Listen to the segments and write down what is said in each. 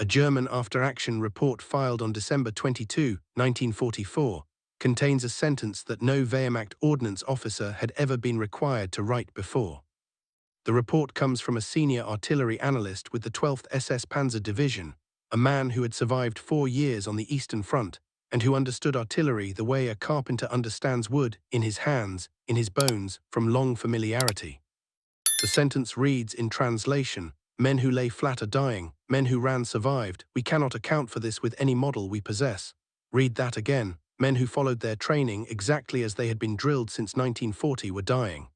A German after-action report filed on December 22, 1944, contains a sentence that no Wehrmacht ordnance officer had ever been required to write before. The report comes from a senior artillery analyst with the 12th SS Panzer Division, a man who had survived 4 years on the Eastern Front and who understood artillery the way a carpenter understands wood, in his hands, in his bones, from long familiarity. The sentence reads in translation, "Men who lay flat are dying, men who ran survived, we cannot account for this with any model we possess." Read that again, men who followed their training exactly as they had been drilled since 1940 were dying.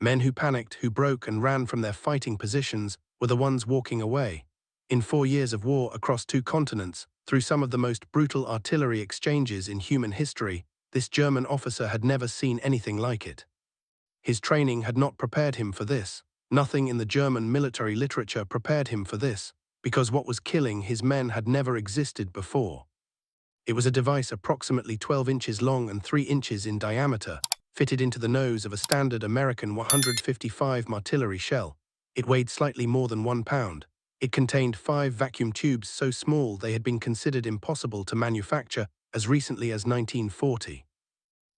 Men who panicked, who broke and ran from their fighting positions, were the ones walking away. In 4 years of war across 2 continents, through some of the most brutal artillery exchanges in human history, this German officer had never seen anything like it. His training had not prepared him for this. Nothing in the German military literature prepared him for this, because what was killing his men had never existed before. It was a device approximately 12 inches long and 3 inches in diameter, fitted into the nose of a standard American 155 artillery shell. It weighed slightly more than 1 pound. It contained 5 vacuum tubes so small they had been considered impossible to manufacture as recently as 1940.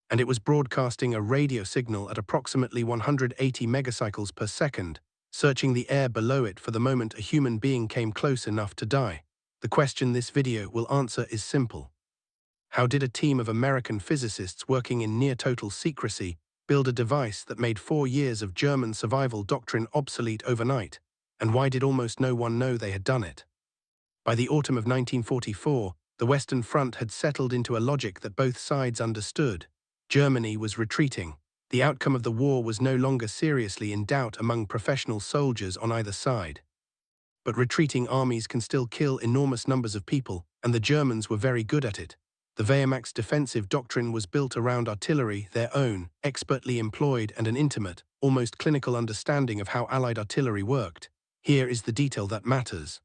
And it was broadcasting a radio signal at approximately 180 megacycles per second, searching the air below it for the moment a human being came close enough to die. The question this video will answer is simple. How did a team of American physicists working in near-total secrecy build a device that made 4 years of German survival doctrine obsolete overnight? And why did almost no one know they had done it? By the autumn of 1944, the Western Front had settled into a logic that both sides understood. Germany was retreating. The outcome of the war was no longer seriously in doubt among professional soldiers on either side. But retreating armies can still kill enormous numbers of people, and the Germans were very good at it. The Wehrmacht's defensive doctrine was built around artillery, their own, expertly employed, and an intimate, almost clinical understanding of how Allied artillery worked. Here is the detail that matters.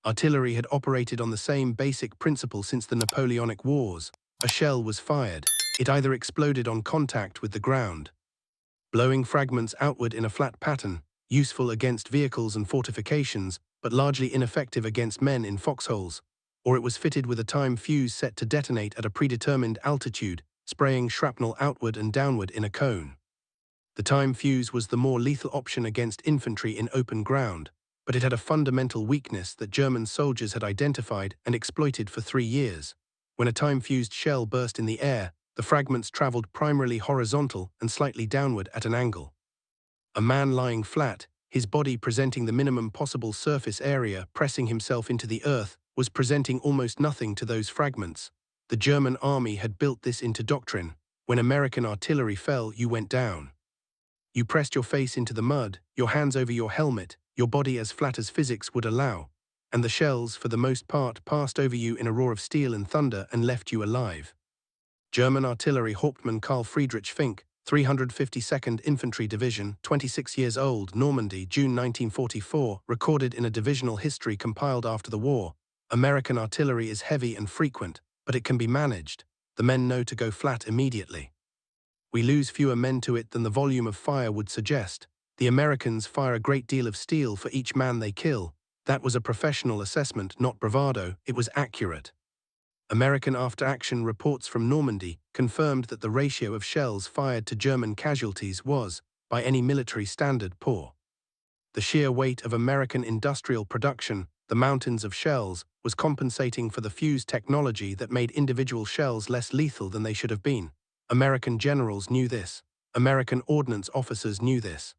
Artillery had operated on the same basic principle since the Napoleonic Wars. A shell was fired. It either exploded on contact with the ground, blowing fragments outward in a flat pattern, useful against vehicles and fortifications, but largely ineffective against men in foxholes, or it was fitted with a time fuse set to detonate at a predetermined altitude, spraying shrapnel outward and downward in a cone. The time fuse was the more lethal option against infantry in open ground, but it had a fundamental weakness that German soldiers had identified and exploited for 3 years. When a time-fused shell burst in the air, the fragments traveled primarily horizontal and slightly downward at an angle. A man lying flat, his body presenting the minimum possible surface area, pressing himself into the earth, was presenting almost nothing to those fragments. The German army had built this into doctrine. When American artillery fell, you went down. You pressed your face into the mud, your hands over your helmet, your body as flat as physics would allow, and the shells, for the most part, passed over you in a roar of steel and thunder and left you alive. German artillery Hauptmann Karl Friedrich Fink, 352nd Infantry Division, 26 years old, Normandy, June 1944, recorded in a divisional history compiled after the war. American artillery is heavy and frequent, but it can be managed. The men know to go flat immediately. We lose fewer men to it than the volume of fire would suggest. The Americans fire a great deal of steel for each man they kill. That was a professional assessment, not bravado. It was accurate. American after-action reports from Normandy confirmed that the ratio of shells fired to German casualties was, by any military standard, poor. The sheer weight of American industrial production, the mountains of shells, was compensating for the fuse technology that made individual shells less lethal than they should have been. American generals knew this. American ordnance officers knew this.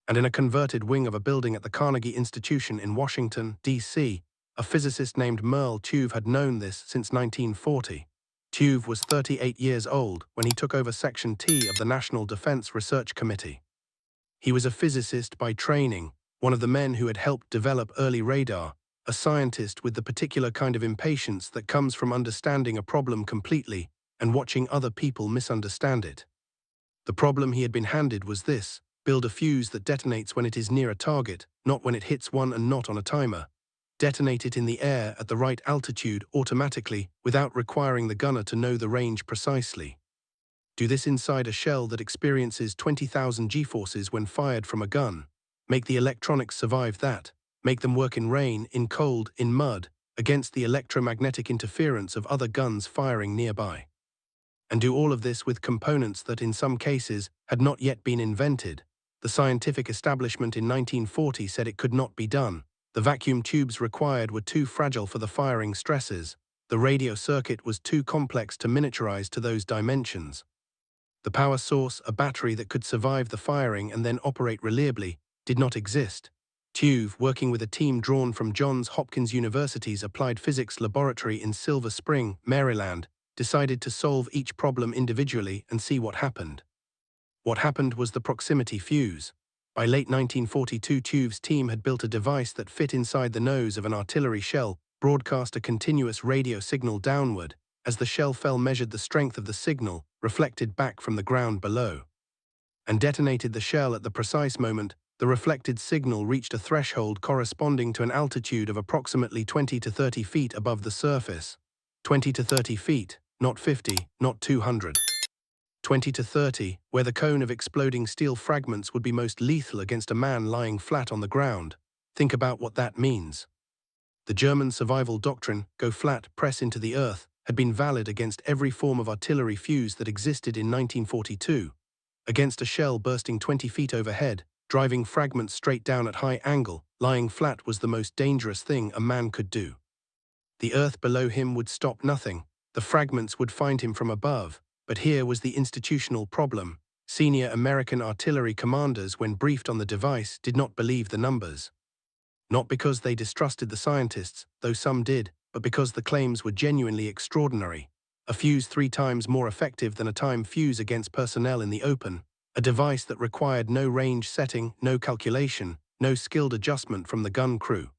And in a converted wing of a building at the Carnegie Institution in Washington, D.C., a physicist named Merle Tuve had known this since 1940. Tuve was 38 years old when he took over Section T of the National Defense Research Committee. He was a physicist by training, one of the men who had helped develop early radar, a scientist with the particular kind of impatience that comes from understanding a problem completely and watching other people misunderstand it. The problem he had been handed was this: build a fuse that detonates when it is near a target, not when it hits one and not on a timer. Detonate it in the air at the right altitude automatically without requiring the gunner to know the range precisely. Do this inside a shell that experiences 20,000 G-forces when fired from a gun. Make the electronics survive that. make them work in rain, in cold, in mud, against the electromagnetic interference of other guns firing nearby. And do all of this with components that in some cases had not yet been invented. The scientific establishment in 1940 said it could not be done. The vacuum tubes required were too fragile for the firing stresses. The radio circuit was too complex to miniaturize to those dimensions. The power source, a battery that could survive the firing and then operate reliably, did not exist. Tuve, working with a team drawn from Johns Hopkins University's Applied Physics Laboratory in Silver Spring, Maryland, decided to solve each problem individually and see what happened. What happened was the proximity fuse. By late 1942, Tuve's team had built a device that fit inside the nose of an artillery shell, broadcast a continuous radio signal downward. As the shell fell, measured the strength of the signal, reflected back from the ground below, and detonated the shell at the precise moment the reflected signal reached a threshold corresponding to an altitude of approximately 20 to 30 feet above the surface. 20 to 30 feet, not 50, not 200. 20 to 30, where the cone of exploding steel fragments would be most lethal against a man lying flat on the ground. Think about what that means. The German survival doctrine, go flat, press into the earth, had been valid against every form of artillery fuse that existed in 1942. Against a shell bursting 20 feet overhead, driving fragments straight down at high angle, lying flat was the most dangerous thing a man could do. The earth below him would stop nothing. The fragments would find him from above. But here was the institutional problem. Senior American artillery commanders, when briefed on the device, did not believe the numbers. Not because they distrusted the scientists, though some did, but because the claims were genuinely extraordinary. A fuse 3 times more effective than a time fuse against personnel in the open. A device that required no range setting, no calculation, no skilled adjustment from the gun crew.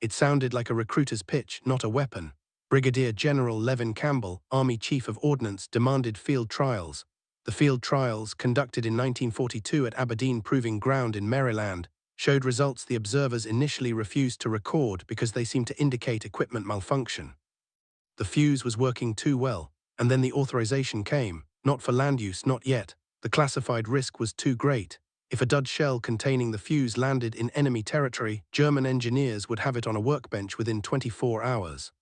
It sounded like a recruiter's pitch, not a weapon. Brigadier General Levin Campbell, Army Chief of Ordnance, demanded field trials. The field trials, conducted in 1942 at Aberdeen Proving Ground in Maryland, showed results the observers initially refused to record because they seemed to indicate equipment malfunction. The fuse was working too well, and then the authorization came, not for land use, not yet. The classified risk was too great. If a dud shell containing the fuse landed in enemy territory, German engineers would have it on a workbench within 24 hours.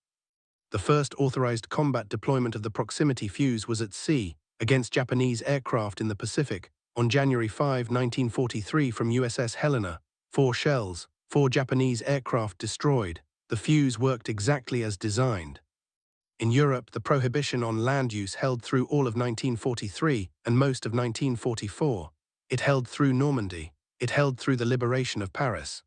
The first authorized combat deployment of the proximity fuse was at sea, against Japanese aircraft in the Pacific, on January 5, 1943 from USS Helena. 4 shells, 4 Japanese aircraft destroyed. The fuse worked exactly as designed. In Europe, the prohibition on land use held through all of 1943 and most of 1944. It held through Normandy. It held through the liberation of Paris.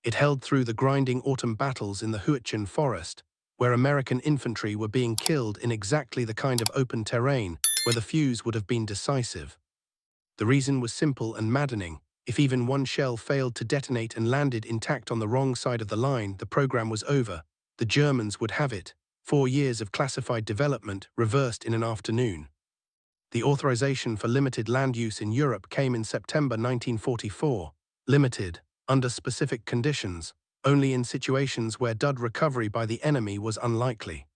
It held through the grinding autumn battles in the Huichin Forest, where American infantry were being killed in exactly the kind of open terrain where the fuse would have been decisive. The reason was simple and maddening. If even one shell failed to detonate and landed intact on the wrong side of the line, the program was over. The Germans would have it. 4 years of classified development reversed in an afternoon. The authorization for limited land use in Europe came in September 1944. Limited, under specific conditions, only in situations where dud recovery by the enemy was unlikely.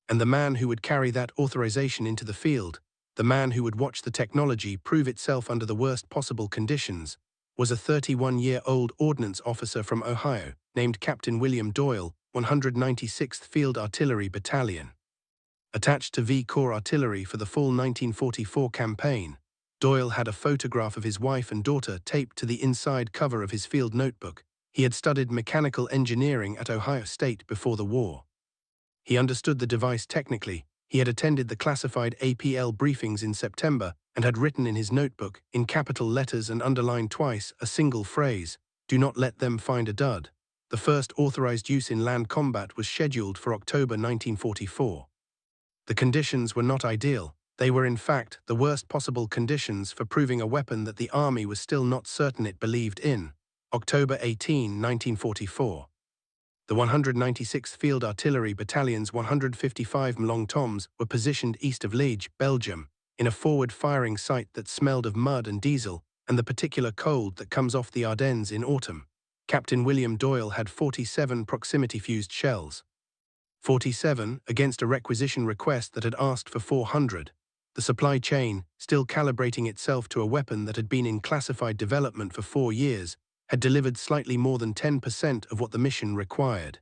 And the man who would carry that authorization into the field, the man who would watch the technology prove itself under the worst possible conditions, was a 31-year-old ordnance officer from Ohio, named Captain William Doyle, 196th Field Artillery Battalion. Attached to V Corps Artillery for the fall 1944 campaign, Doyle had a photograph of his wife and daughter taped to the inside cover of his field notebook. He had studied mechanical engineering at Ohio State before the war. He understood the device technically. He had attended the classified APL briefings in September and had written in his notebook, in capital letters and underlined twice, a single phrase: "Do not let them find a dud." The first authorized use in land combat was scheduled for October 1944. The conditions were not ideal. They were in fact the worst possible conditions for proving a weapon that the Army was still not certain it believed in. October 18, 1944. The 196th Field Artillery Battalion's 155 Long Toms were positioned east of Liege, Belgium, in a forward-firing site that smelled of mud and diesel and the particular cold that comes off the Ardennes in autumn. Captain William Doyle had 47 proximity-fused shells. 47 against a requisition request that had asked for 400. The supply chain, still calibrating itself to a weapon that had been in classified development for 4 years, had delivered slightly more than 10% of what the mission required.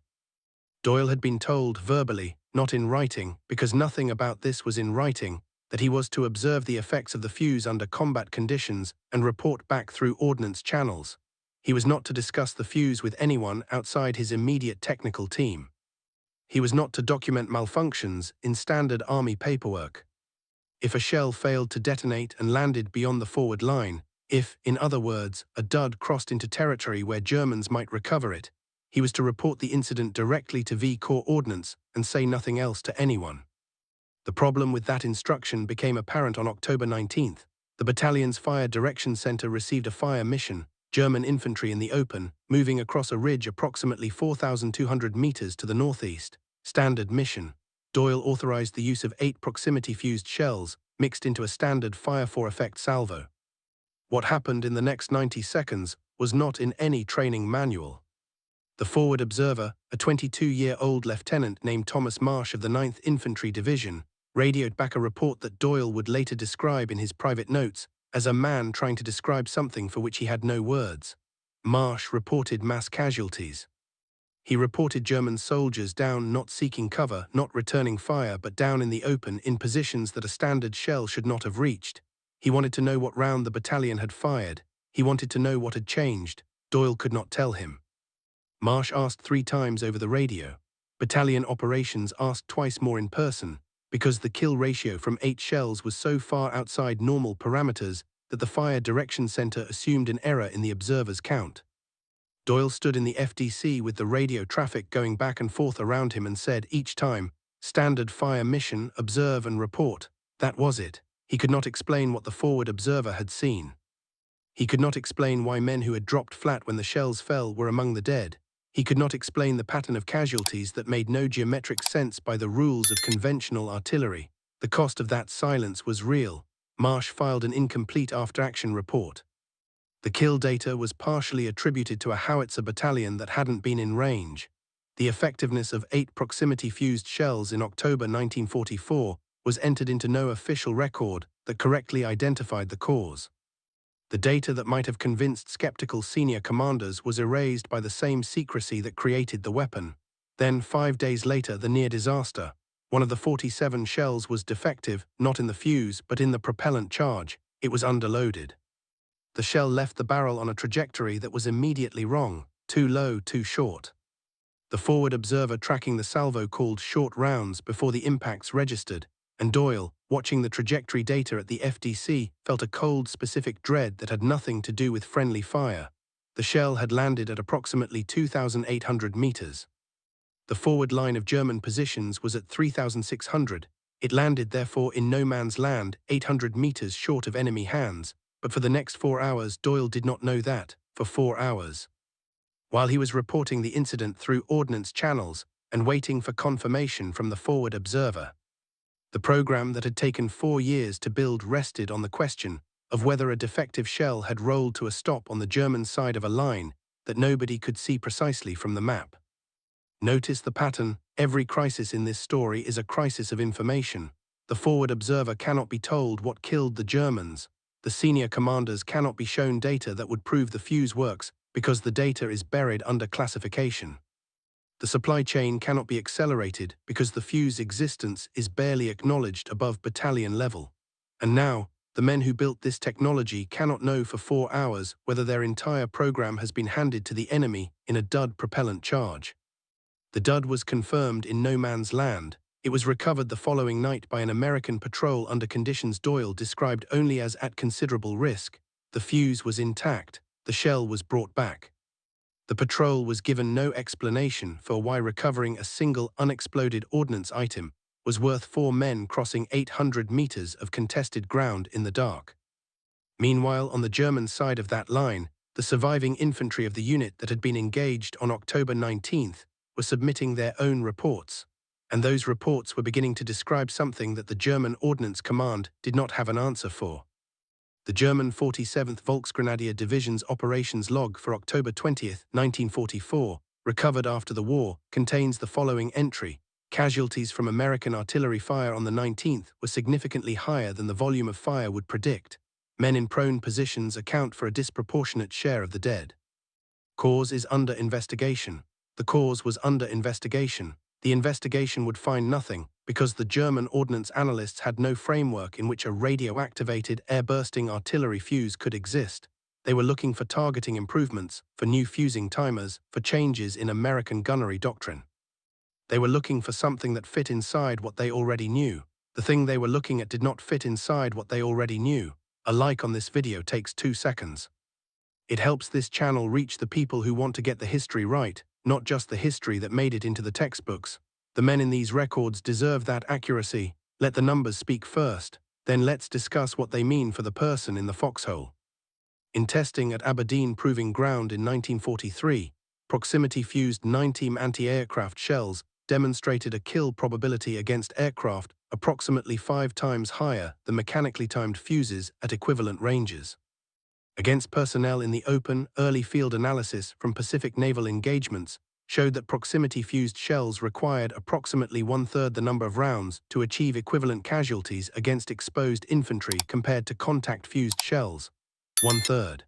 Doyle had been told verbally, not in writing, because nothing about this was in writing, that he was to observe the effects of the fuse under combat conditions and report back through ordnance channels. He was not to discuss the fuse with anyone outside his immediate technical team. He was not to document malfunctions in standard Army paperwork. If a shell failed to detonate and landed beyond the forward line, if, in other words, a dud crossed into territory where Germans might recover it, he was to report the incident directly to V Corps Ordnance and say nothing else to anyone. The problem with that instruction became apparent on October 19th. The battalion's Fire Direction Center received a fire mission, German infantry in the open, moving across a ridge approximately 4,200 meters to the northeast. Standard mission. Doyle authorized the use of 8 proximity-fused shells, mixed into a standard fire-for-effect salvo. What happened in the next 90 seconds was not in any training manual. The forward observer, a 22-year-old lieutenant named Thomas Marsh of the 9th Infantry Division, radioed back a report that Doyle would later describe in his private notes as a man trying to describe something for which he had no words. Marsh reported mass casualties. He reported German soldiers down, not seeking cover, not returning fire, but down in the open in positions that a standard shell should not have reached. He wanted to know what round the battalion had fired. He wanted to know what had changed. Doyle could not tell him. Marsh asked 3 times over the radio. Battalion operations asked twice more in person, because the kill ratio from 8 shells was so far outside normal parameters that the Fire Direction Center assumed an error in the observer's count. Doyle stood in the FDC with the radio traffic going back and forth around him and said each time, "Standard fire mission, observe and report." That was it. He could not explain what the forward observer had seen. He could not explain why men who had dropped flat when the shells fell were among the dead. He could not explain the pattern of casualties that made no geometric sense by the rules of conventional artillery. The cost of that silence was real. Marsh filed an incomplete after-action report. The kill data was partially attributed to a howitzer battalion that hadn't been in range. The effectiveness of 8 proximity-fused shells in October 1944 was entered into no official record that correctly identified the cause. The data that might have convinced skeptical senior commanders was erased by the same secrecy that created the weapon. Then, 5 days later, the near disaster. One of the 47 shells was defective, not in the fuse, but in the propellant charge. It was underloaded. The shell left the barrel on a trajectory that was immediately wrong, too low, too short. The forward observer tracking the salvo called short rounds before the impacts registered, and Doyle, watching the trajectory data at the FDC, felt a cold, specific dread that had nothing to do with friendly fire. The shell had landed at approximately 2,800 meters. The forward line of German positions was at 3,600. It landed, therefore, in no man's land, 800 meters short of enemy hands. But for the next 4 hours, Doyle did not know that, for 4 hours. While he was reporting the incident through ordnance channels and waiting for confirmation from the forward observer. The program that had taken 4 years to build rested on the question of whether a defective shell had rolled to a stop on the German side of a line that nobody could see precisely from the map. Notice the pattern. Every crisis in this story is a crisis of information. The forward observer cannot be told what killed the Germans. The senior commanders cannot be shown data that would prove the fuse works because the data is buried under classification. The supply chain cannot be accelerated because the fuse existence is barely acknowledged above battalion level. And now, the men who built this technology cannot know for 4 hours whether their entire program has been handed to the enemy in a dud propellant charge. The dud was confirmed in no man's land. It was recovered the following night by an American patrol under conditions Doyle described only as at considerable risk. The fuse was intact. The shell was brought back. The patrol was given no explanation for why recovering a single unexploded ordnance item was worth 4 men crossing 800 meters of contested ground in the dark. Meanwhile, on the German side of that line, the surviving infantry of the unit that had been engaged on October 19th were submitting their own reports. And those reports were beginning to describe something that the German Ordnance Command did not have an answer for. The German 47th Volksgrenadier Division's operations log for October 20, 1944, recovered after the war, contains the following entry. Casualties from American artillery fire on the 19th were significantly higher than the volume of fire would predict. Men in prone positions account for a disproportionate share of the dead. Cause is under investigation. The cause was under investigation. The investigation would find nothing, because the German ordnance analysts had no framework in which a radio-activated air-bursting artillery fuse could exist. They were looking for targeting improvements, for new fusing timers, for changes in American gunnery doctrine. They were looking for something that fit inside what they already knew. The thing they were looking at did not fit inside what they already knew. A like on this video takes 2 seconds. It helps this channel reach the people who want to get the history right, not just the history that made it into the textbooks. The men in these records deserve that accuracy. Let the numbers speak first, then let's discuss what they mean for the person in the foxhole. In testing at Aberdeen Proving Ground in 1943, proximity-fused 9-team anti-aircraft shells demonstrated a kill probability against aircraft approximately 5 times higher than mechanically timed fuses at equivalent ranges. Against personnel in the open, early field analysis from Pacific naval engagements showed that proximity-fused shells required approximately 1/3 the number of rounds to achieve equivalent casualties against exposed infantry compared to contact-fused shells. 1/3.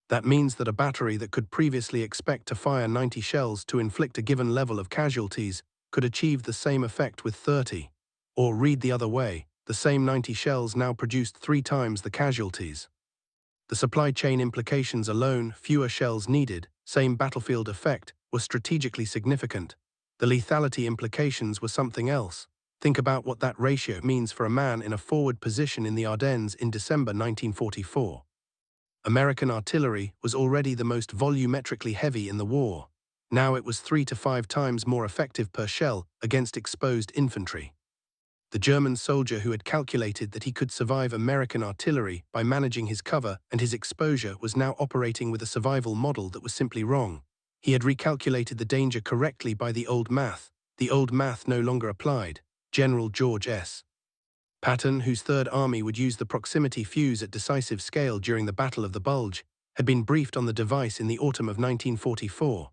That means that a battery that could previously expect to fire 90 shells to inflict a given level of casualties could achieve the same effect with 30. Or read the other way, the same 90 shells now produced 3 times the casualties. The supply chain implications alone, fewer shells needed, same battlefield effect, were strategically significant. The lethality implications were something else. Think about what that ratio means for a man in a forward position in the Ardennes in December 1944. American artillery was already the most volumetrically heavy in the war. Now it was 3 to 5 times more effective per shell against exposed infantry. The German soldier who had calculated that he could survive American artillery by managing his cover and his exposure was now operating with a survival model that was simply wrong. He had recalculated the danger correctly by the old math. The old math no longer applied. General George S. Patton, whose Third Army would use the proximity fuse at decisive scale during the Battle of the Bulge, had been briefed on the device in the autumn of 1944.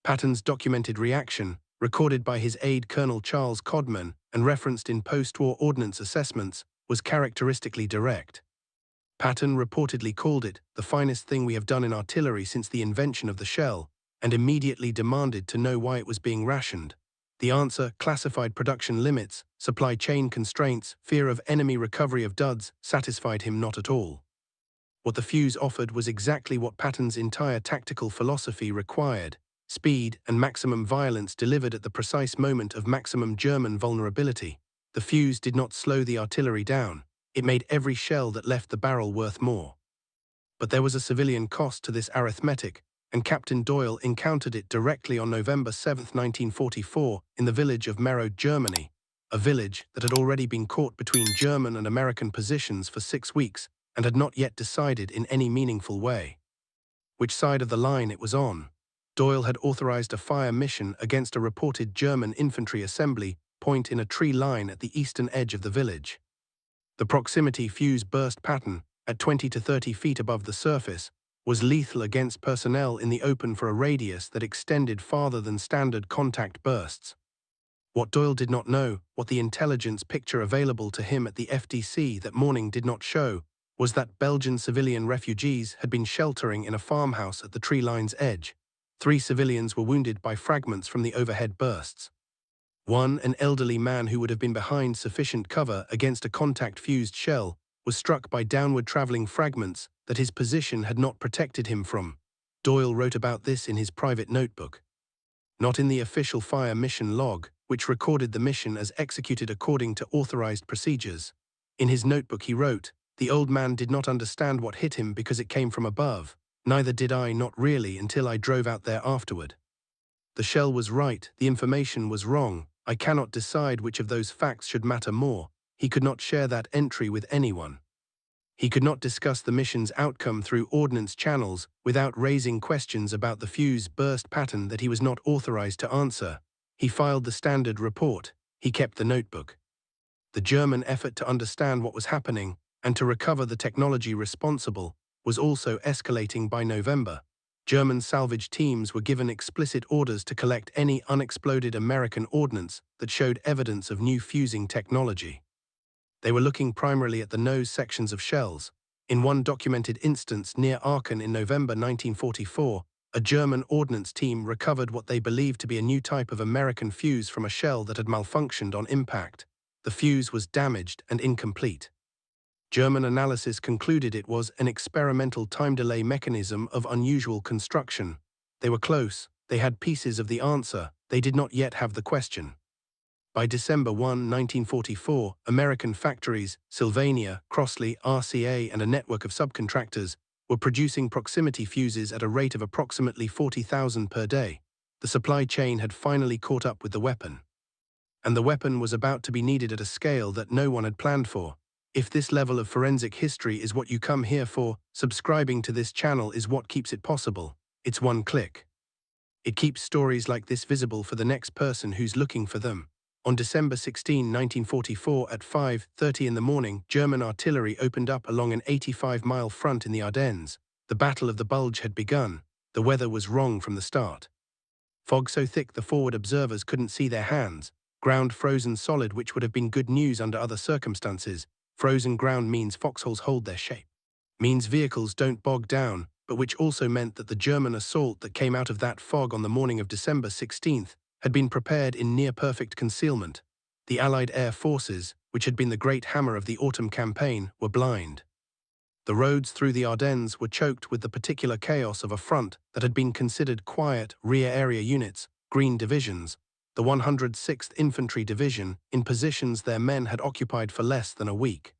Patton's documented reaction, recorded by his aide Colonel Charles Codman and referenced in post-war ordnance assessments, was characteristically direct. Patton reportedly called it the finest thing we have done in artillery since the invention of the shell, and immediately demanded to know why it was being rationed. The answer, classified production limits, supply chain constraints, fear of enemy recovery of duds, satisfied him not at all. What the fuse offered was exactly what Patton's entire tactical philosophy required: speed and maximum violence delivered at the precise moment of maximum German vulnerability. The fuse did not slow the artillery down. It made every shell that left the barrel worth more. But there was a civilian cost to this arithmetic, and Captain Doyle encountered it directly on November 7, 1944, in the village of Merle, Germany, a village that had already been caught between German and American positions for 6 weeks and had not yet decided in any meaningful way which side of the line it was on. Doyle had authorized a fire mission against a reported German infantry assembly point in a tree line at the eastern edge of the village. The proximity fuse burst pattern, at 20 to 30 feet above the surface, was lethal against personnel in the open for a radius that extended farther than standard contact bursts. What Doyle did not know, what the intelligence picture available to him at the FDC that morning did not show, was that Belgian civilian refugees had been sheltering in a farmhouse at the tree line's edge. 3 civilians were wounded by fragments from the overhead bursts. One, an elderly man who would have been behind sufficient cover against a contact-fused shell, was struck by downward-traveling fragments that his position had not protected him from. Doyle wrote about this in his private notebook. Not in the official fire mission log, which recorded the mission as executed according to authorized procedures. In his notebook he wrote, "The old man did not understand what hit him because it came from above. Neither did I, not really, until I drove out there afterward. The shell was right, the information was wrong. I cannot decide which of those facts should matter more." He could not share that entry with anyone. He could not discuss the mission's outcome through ordnance channels without raising questions about the fuse burst pattern that he was not authorized to answer. He filed the standard report. He kept the notebook. The German effort to understand what was happening and to recover the technology responsible was also escalating by November. German salvage teams were given explicit orders to collect any unexploded American ordnance that showed evidence of new fusing technology. They were looking primarily at the nose sections of shells. In one documented instance near Aachen in November 1944, A German ordnance team recovered what they believed to be a new type of American fuse from a shell that had malfunctioned on impact. The fuse was damaged and incomplete. German analysis concluded it was an experimental time delay mechanism of unusual construction. They were close, they had pieces of the answer, they did not yet have the question. By December 1, 1944, American factories, Sylvania, Crossley, RCA, and a network of subcontractors were producing proximity fuses at a rate of approximately 40,000 per day. The supply chain had finally caught up with the weapon. And the weapon was about to be needed at a scale that no one had planned for. If this level of forensic history is what you come here for, subscribing to this channel is what keeps it possible. It's one click. It keeps stories like this visible for the next person who's looking for them. On December 16, 1944, at 5:30 in the morning, German artillery opened up along an 85-mile front in the Ardennes. The Battle of the Bulge had begun. The weather was wrong from the start. Fog so thick the forward observers couldn't see their hands. Ground frozen solid, which would have been good news under other circumstances. Frozen ground means foxholes hold their shape. Means vehicles don't bog down, but which also meant that the German assault that came out of that fog on the morning of December 16th had been prepared in near-perfect concealment. The Allied air forces, which had been the great hammer of the autumn campaign, were blind. The roads through the Ardennes were choked with the particular chaos of a front that had been considered quiet rear area units, green divisions, the 106th Infantry Division, in positions their men had occupied for less than a week.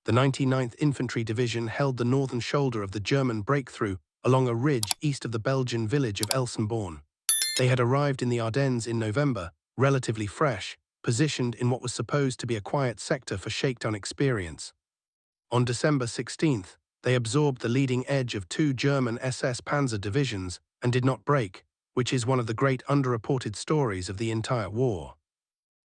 The 99th Infantry Division held the northern shoulder of the German breakthrough along a ridge east of the Belgian village of Elsenborn. They had arrived in the Ardennes in November, relatively fresh, positioned in what was supposed to be a quiet sector for shakedown experience. On December 16th, they absorbed the leading edge of two German SS Panzer divisions and did not break, which is one of the great underreported stories of the entire war.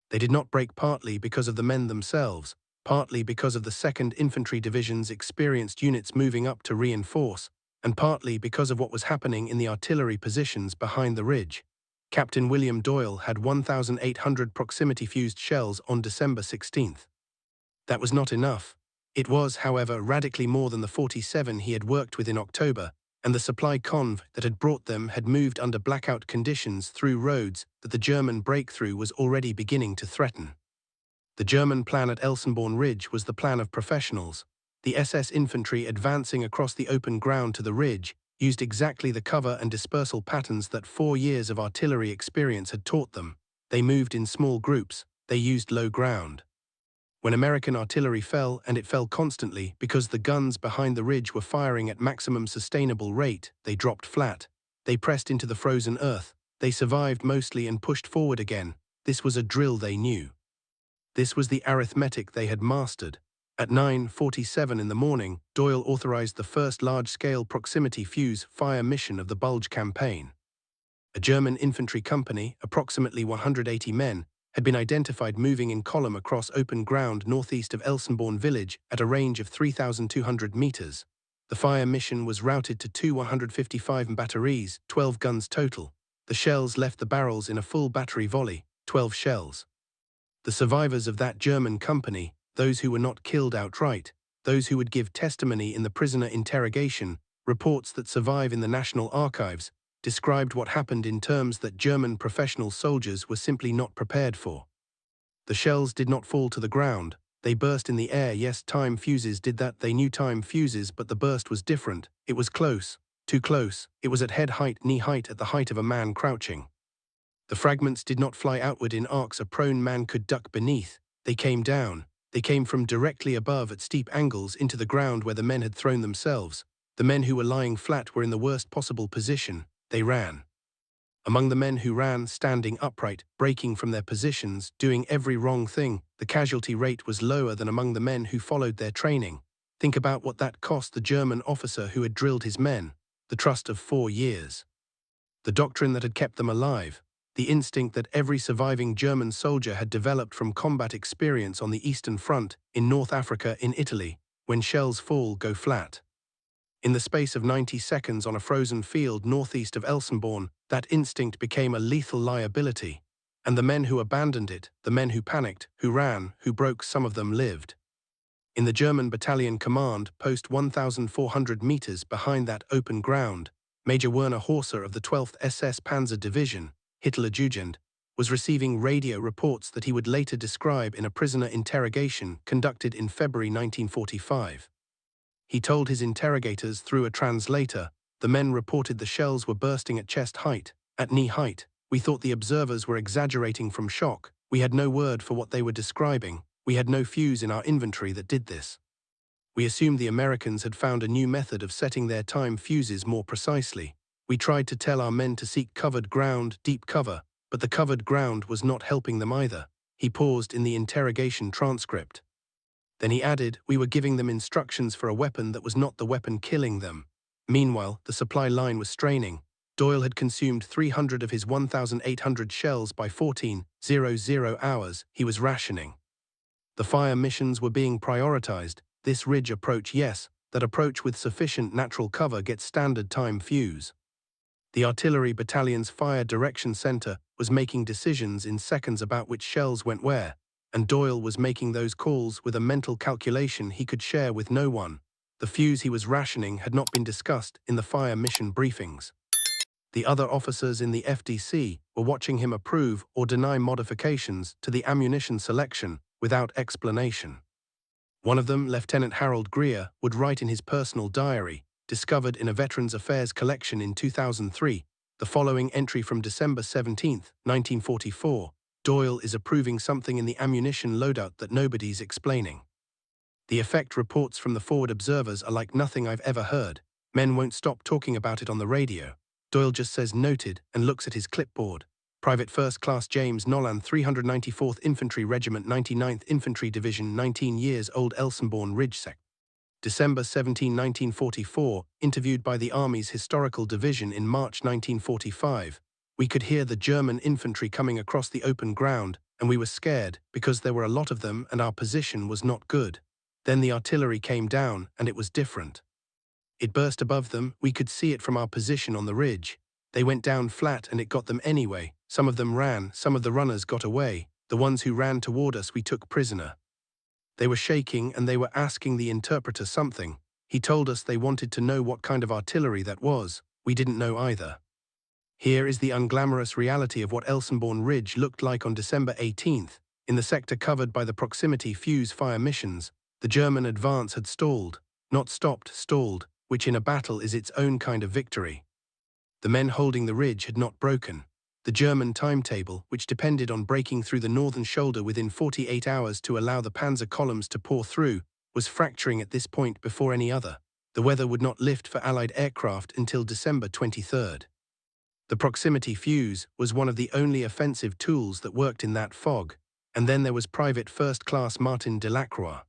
They did not break partly because of the men themselves, partly because of the 2nd Infantry Division's experienced units moving up to reinforce, and partly because of what was happening in the artillery positions behind the ridge. Captain William Doyle had 1,800 proximity-fused shells on December 16th. That was not enough. It was, however, radically more than the 47 he had worked with in October, and the supply convoy that had brought them had moved under blackout conditions through roads that the German breakthrough was already beginning to threaten. The German plan at Elsenborn Ridge was the plan of professionals. The SS infantry advancing across the open ground to the ridge used exactly the cover and dispersal patterns that 4 years of artillery experience had taught them. They moved in small groups. They used low ground. When American artillery fell, and it fell constantly because the guns behind the ridge were firing at maximum sustainable rate, they dropped flat. They pressed into the frozen earth. They survived mostly and pushed forward again. This was a drill they knew. This was the arithmetic they had mastered. At 9:47 in the morning, Doyle authorized the first large-scale proximity fuse fire mission of the Bulge campaign. A German infantry company, approximately 180 men, had been identified moving in column across open ground northeast of Elsenborn village at a range of 3,200 meters. The fire mission was routed to two 155 batteries, 12 guns total. The shells left the barrels in a full battery volley, 12 shells. The survivors of that German company, those who were not killed outright, those who would give testimony in the prisoner interrogation, reports that survive in the National Archives, described what happened in terms that German professional soldiers were simply not prepared for. The shells did not fall to the ground, they burst in the air. Yes, time fuses did that, they knew time fuses, but the burst was different. It was close, too close. It was at head height, knee height, at the height of a man crouching. The fragments did not fly outward in arcs a prone man could duck beneath. They came down. They came from directly above at steep angles into the ground where the men had thrown themselves. The men who were lying flat were in the worst possible position. They ran. Among the men who ran, standing upright, breaking from their positions, doing every wrong thing, the casualty rate was lower than among the men who followed their training. Think about what that cost the German officer who had drilled his men, the trust of 4 years. The doctrine that had kept them alive, the instinct that every surviving German soldier had developed from combat experience on the Eastern Front, in North Africa, in Italy, when shells fall, go flat. In the space of 90 seconds on a frozen field northeast of Elsenborn, that instinct became a lethal liability. And the men who abandoned it, the men who panicked, who ran, who broke, some of them lived. In the German battalion command post 1,400 meters behind that open ground, Major Werner Horser of the 12th SS Panzer Division, Hitler-Jugend, was receiving radio reports that he would later describe in a prisoner interrogation conducted in February 1945. He told his interrogators through a translator, the men reported the shells were bursting at chest height, at knee height. We thought the observers were exaggerating from shock. We had no word for what they were describing. We had no fuse in our inventory that did this. We assumed the Americans had found a new method of setting their time fuses more precisely. We tried to tell our men to seek covered ground, deep cover, but the covered ground was not helping them either. He paused in the interrogation transcript. Then he added, we were giving them instructions for a weapon that was not the weapon killing them. Meanwhile, the supply line was straining. Doyle had consumed 300 of his 1,800 shells by 14:00 hours. He was rationing. The fire missions were being prioritized. This ridge approach, yes, that approach with sufficient natural cover gets standard time fuse. The artillery battalion's fire direction center was making decisions in seconds about which shells went where, and Doyle was making those calls with a mental calculation he could share with no one. The fuse he was rationing had not been discussed in the fire mission briefings. The other officers in the FDC were watching him approve or deny modifications to the ammunition selection without explanation. One of them, Lieutenant Harold Greer, would write in his personal diary, discovered in a Veterans Affairs collection in 2003, the following entry from December 17, 1944, Doyle is approving something in the ammunition loadout that nobody's explaining. The effect reports from the forward observers are like nothing I've ever heard. Men won't stop talking about it on the radio. Doyle just says noted and looks at his clipboard. Private First Class James Nolan, 394th Infantry Regiment, 99th Infantry Division, 19 years old, Elsenborn Ridge Sec. December 17, 1944, interviewed by the Army's Historical Division in March 1945. We could hear the German infantry coming across the open ground, and we were scared because there were a lot of them and our position was not good. Then the artillery came down and it was different. It burst above them, we could see it from our position on the ridge. They went down flat and it got them anyway. Some of them ran, some of the runners got away. The ones who ran toward us we took prisoner. They were shaking and they were asking the interpreter something. He told us they wanted to know what kind of artillery that was. We didn't know either. Here is the unglamorous reality of what Elsenborn Ridge looked like on December 18th. In the sector covered by the proximity fuse fire missions, the German advance had stalled. Not stopped, stalled, which in a battle is its own kind of victory. The men holding the ridge had not broken. The German timetable, which depended on breaking through the northern shoulder within 48 hours to allow the panzer columns to pour through, was fracturing at this point before any other. The weather would not lift for Allied aircraft until December 23rd. The proximity fuse was one of the only offensive tools that worked in that fog, and then there was Private First Class Martin Delacroix.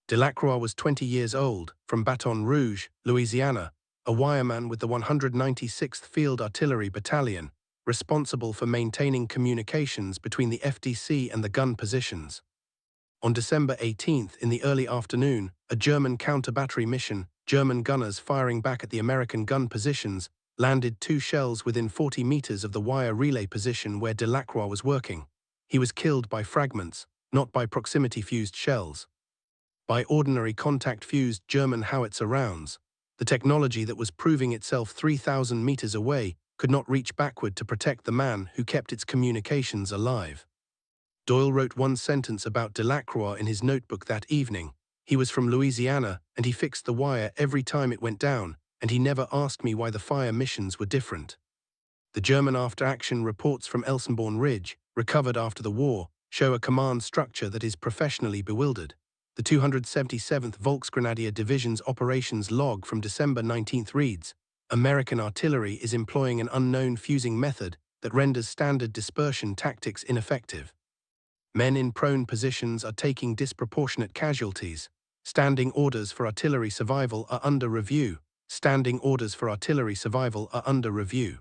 Delacroix was 20 years old, from Baton Rouge, Louisiana, a wireman with the 196th Field Artillery Battalion, responsible for maintaining communications between the FDC and the gun positions. On December 18th, in the early afternoon, a German counter-battery mission, German gunners firing back at the American gun positions, landed 2 shells within 40 meters of the wire relay position where Delacroix was working. He was killed by fragments, not by proximity-fused shells. By ordinary contact-fused German howitzer rounds. The technology that was proving itself 3,000 meters away could not reach backward to protect the man who kept its communications alive. Doyle wrote one sentence about Delacroix in his notebook that evening. He was from Louisiana, and he fixed the wire every time it went down, and he never asked me why the fire missions were different. The German after-action reports from Elsenborn Ridge, recovered after the war, show a command structure that is professionally bewildered. The 277th Volksgrenadier Division's operations log from December 19 reads, American artillery is employing an unknown fusing method that renders standard dispersion tactics ineffective. Men in prone positions are taking disproportionate casualties. Standing orders for artillery survival are under review. Standing orders for artillery survival are under review.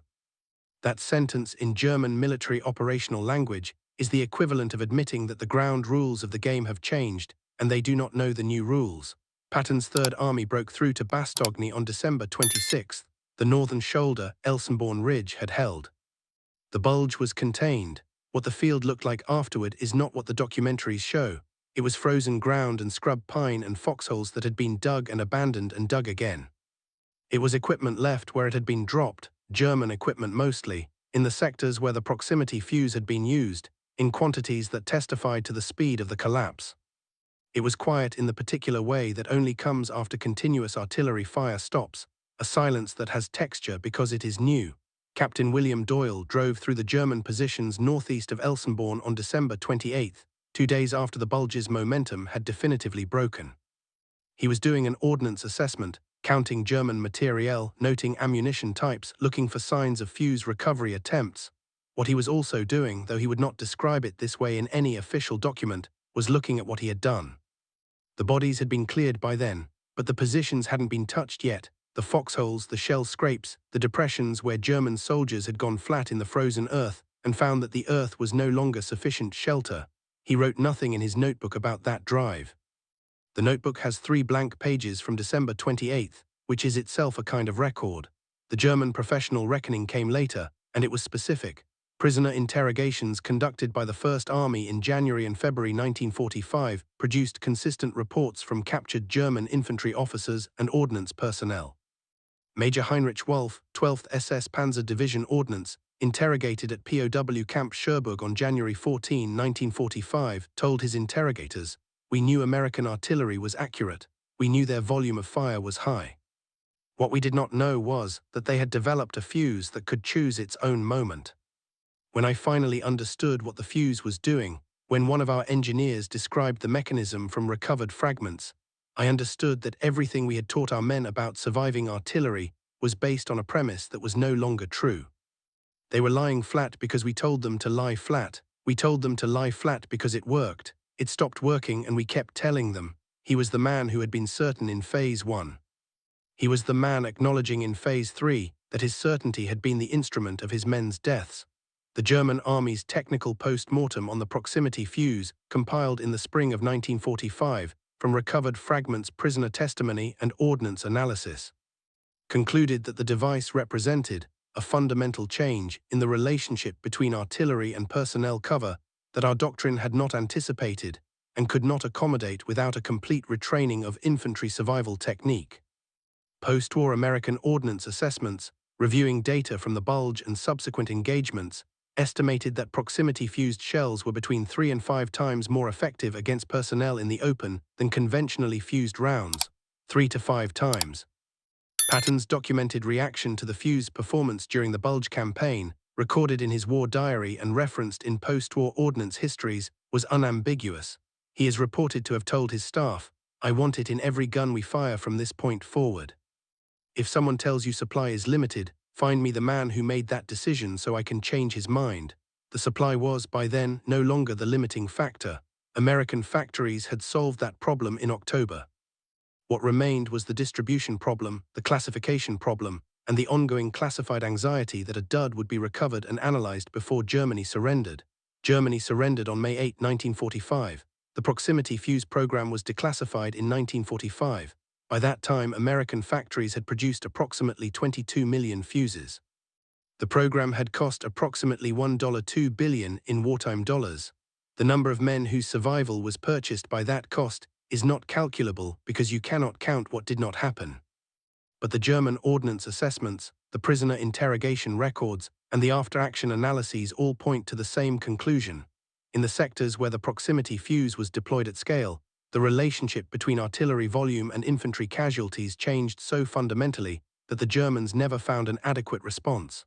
That sentence in German military operational language is the equivalent of admitting that the ground rules of the game have changed, and they do not know the new rules. Patton's Third Army broke through to Bastogne on December 26. The northern shoulder, Elsenborn Ridge, had held. The bulge was contained. What the field looked like afterward is not what the documentaries show. It was frozen ground and scrub pine and foxholes that had been dug and abandoned and dug again. It was equipment left where it had been dropped, German equipment mostly, in the sectors where the proximity fuse had been used, in quantities that testified to the speed of the collapse. It was quiet in the particular way that only comes after continuous artillery fire stops, a silence that has texture because it is new. Captain William Doyle drove through the German positions northeast of Elsenborn on December 28, 2 days after the bulge's momentum had definitively broken. He was doing an ordnance assessment, counting German materiel, noting ammunition types, looking for signs of fuse recovery attempts. What he was also doing, though he would not describe it this way in any official document, was looking at what he had done. The bodies had been cleared by then, but the positions hadn't been touched yet. The foxholes, the shell scrapes, the depressions where German soldiers had gone flat in the frozen earth and found that the earth was no longer sufficient shelter. He wrote nothing in his notebook about that drive. The notebook has 3 blank pages from December 28, which is itself a kind of record. The German professional reckoning came later, and it was specific. Prisoner interrogations conducted by the First Army in January and February 1945 produced consistent reports from captured German infantry officers and ordnance personnel. Major Heinrich Wolf, 12th SS Panzer Division Ordnance, interrogated at POW Camp Cherbourg on January 14, 1945, told his interrogators, "We knew American artillery was accurate. We knew their volume of fire was high. What we did not know was that they had developed a fuse that could choose its own moment. When I finally understood what the fuse was doing, when one of our engineers described the mechanism from recovered fragments, I understood that everything we had taught our men about surviving artillery was based on a premise that was no longer true. They were lying flat because we told them to lie flat. We told them to lie flat because it worked. It stopped working and we kept telling them." He was the man who had been certain in Phase 1. He was the man acknowledging in Phase 3 that his certainty had been the instrument of his men's deaths. The German Army's technical post-mortem on the proximity fuse, compiled in the spring of 1945 from recovered fragments, prisoner testimony and ordnance analysis, concluded that the device represented a fundamental change in the relationship between artillery and personnel cover that our doctrine had not anticipated and could not accommodate without a complete retraining of infantry survival technique. Post-war American ordnance assessments, reviewing data from the bulge and subsequent engagements, estimated that proximity-fused shells were between 3 and 5 times more effective against personnel in the open than conventionally fused rounds, 3 to 5 times. Patton's documented reaction to the fuse performance during the bulge campaign, recorded in his war diary and referenced in post-war ordnance histories, was unambiguous. He is reported to have told his staff, "I want it in every gun we fire from this point forward. If someone tells you supply is limited, find me the man who made that decision so I can change his mind." The supply was, by then, no longer the limiting factor. American factories had solved that problem in October. What remained was the distribution problem, the classification problem, and the ongoing classified anxiety that a dud would be recovered and analyzed before Germany surrendered. Germany surrendered on May 8, 1945. The proximity fuse program was declassified in 1945. By that time, American factories had produced approximately 22 million fuses. The program had cost approximately $1.2 billion in wartime dollars. The number of men whose survival was purchased by that cost is not calculable because you cannot count what did not happen. But the German ordnance assessments, the prisoner interrogation records, and the after-action analyses all point to the same conclusion. In the sectors where the proximity fuse was deployed at scale, the relationship between artillery volume and infantry casualties changed so fundamentally that the Germans never found an adequate response.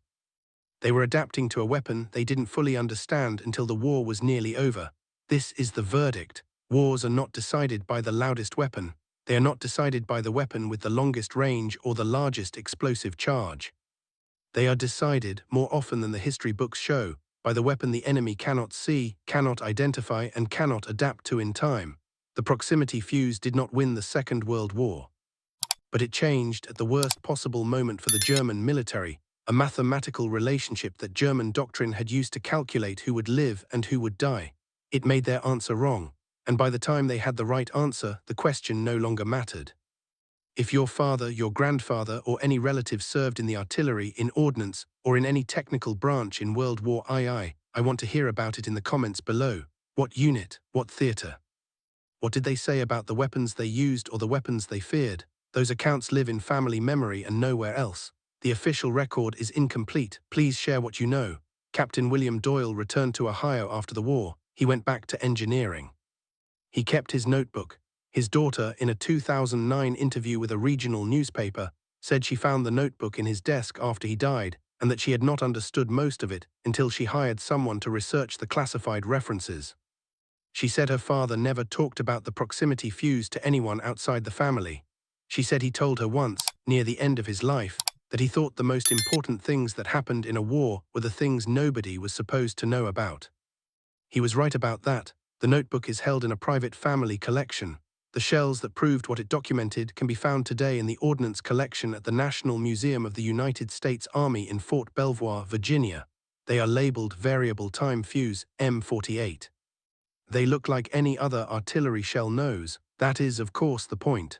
They were adapting to a weapon they didn't fully understand until the war was nearly over. This is the verdict. Wars are not decided by the loudest weapon. They are not decided by the weapon with the longest range or the largest explosive charge. They are decided, more often than the history books show, by the weapon the enemy cannot see, cannot identify, and cannot adapt to in time. The proximity fuse did not win the Second World War. But it changed at the worst possible moment for the German military, a mathematical relationship that German doctrine had used to calculate who would live and who would die. It made their answer wrong, and by the time they had the right answer, the question no longer mattered. If your father, your grandfather, or any relative served in the artillery, in ordnance, or in any technical branch in World War II, I want to hear about it in the comments below. What unit? What theater? What did they say about the weapons they used or the weapons they feared? Those accounts live in family memory and nowhere else. The official record is incomplete. Please share what you know. Captain William Doyle returned to Ohio after the war. He went back to engineering. He kept his notebook. His daughter, in a 2009 interview with a regional newspaper, said she found the notebook in his desk after he died and that she had not understood most of it until she hired someone to research the classified references. She said her father never talked about the proximity fuse to anyone outside the family. She said he told her once, near the end of his life, that he thought the most important things that happened in a war were the things nobody was supposed to know about. He was right about that. The notebook is held in a private family collection. The shells that proved what it documented can be found today in the Ordnance Collection at the National Museum of the United States Army in Fort Belvoir, Virginia. They are labeled Variable Time Fuse M48. They look like any other artillery shell nose. That is, of course, the point.